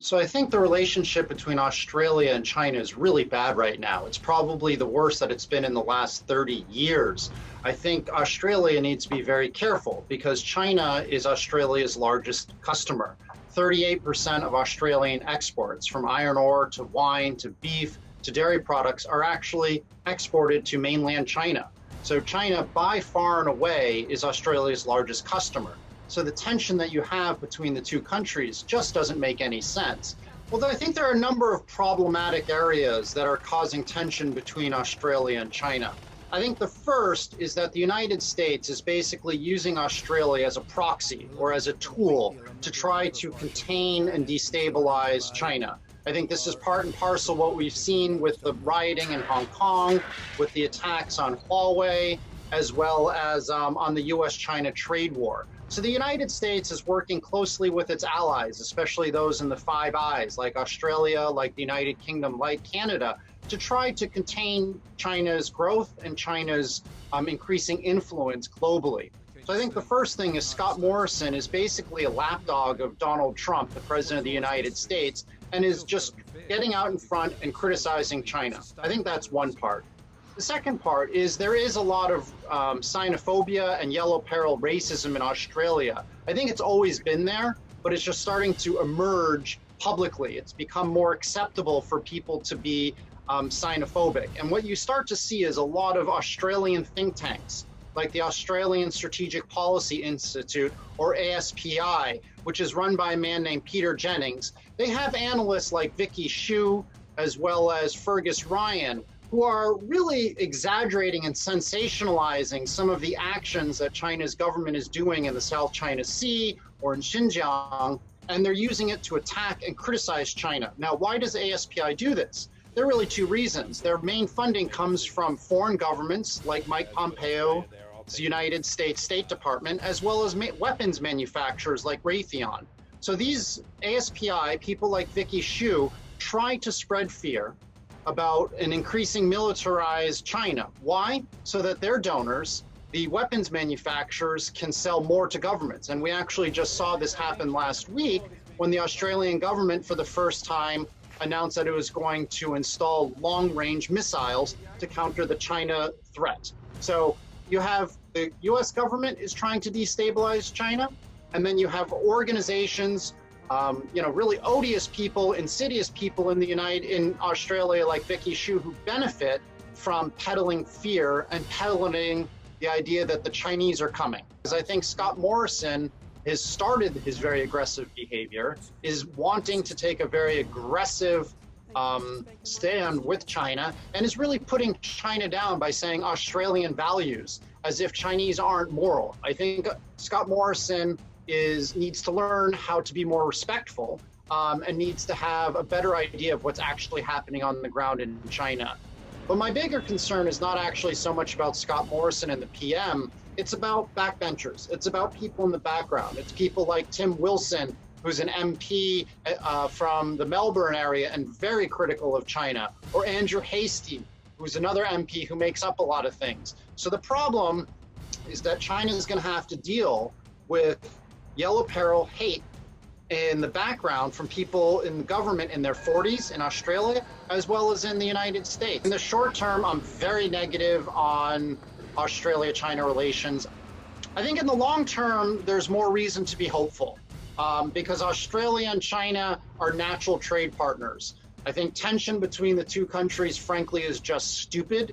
So I think the relationship between Australia and China is really bad right now. It's probably the worst that it's been in the last 30 years. I think Australia needs to be very careful because China is Australia's largest customer. 38% of Australian exports, from iron ore to wine to beef to dairy products, are actually exported to mainland China. So China, by far and away, is Australia's largest customer. So the tension that you have between the two countries just doesn't make any sense. Although I think there are a number of problematic areas that are causing tension between Australia and China. I think the first is that the United States is basically using Australia as a proxy or as a tool to try to contain and destabilize China. I think this is part and parcel what we've seen with the rioting in Hong Kong, with the attacks on Huawei, as well as on the US-China trade war. So the United States is working closely with its allies, especially those in the Five Eyes, like Australia, like the United Kingdom, like Canada, to try to contain China's growth and China's increasing influence globally. So I think the first thing is Scott Morrison is basically a lapdog of Donald Trump, the president of the United States, and is just getting out in front and criticizing China. I think that's one part. The second part is there is a lot of xenophobia and yellow peril racism in Australia. I think it's always been there, but it's just starting to emerge publicly. It's become more acceptable for people to be xenophobic. And what you start to see is a lot of Australian think tanks, like the Australian Strategic Policy Institute, or ASPI, which is run by a man named Peter Jennings. They have analysts like Vicky Xu, as well as Fergus Ryan, who are really exaggerating and sensationalizing some of the actions that China's government is doing in the South China Sea or in Xinjiang, and they're using it to attack and criticize China. Now, why does ASPI do this? There are really two reasons. Their main funding comes from foreign governments like Mike Pompeo's United States State Department, as well as weapons manufacturers like Raytheon. So these ASPI, people like Vicky Xu, try to spread fear about an increasing militarized China. Why? So that their donors, the weapons manufacturers, can sell more to governments. And we actually just saw this happen last week when the Australian government, for the first time, announced that it was going to install long-range missiles to counter the China threat. So you have the US government is trying to destabilize China, and then you have organizations, really odious people, insidious people in Australia like Vicky Xu, who benefit from peddling fear and peddling the idea that the Chinese are coming. Because I think Scott Morrison has started his very aggressive behavior, is wanting to take a very aggressive stand with China, and is really putting China down by saying Australian values, as if Chinese aren't moral. I think Scott Morrison needs to learn how to be more respectful and needs to have a better idea of what's actually happening on the ground in China. But my bigger concern is not actually so much about Scott Morrison and the PM, it's about backbenchers. It's about people in the background. It's people like Tim Wilson, who's an MP from the Melbourne area and very critical of China, or Andrew Hastie, who's another MP who makes up a lot of things. So the problem is that China is going to have to deal with yellow peril hate in the background from people in the government in their 40s in Australia, as well as in the United States. In the short term, I'm very negative on Australia-China relations. I think in the long term, there's more reason to be hopeful because Australia and China are natural trade partners. I think tension between the two countries, frankly, is just stupid.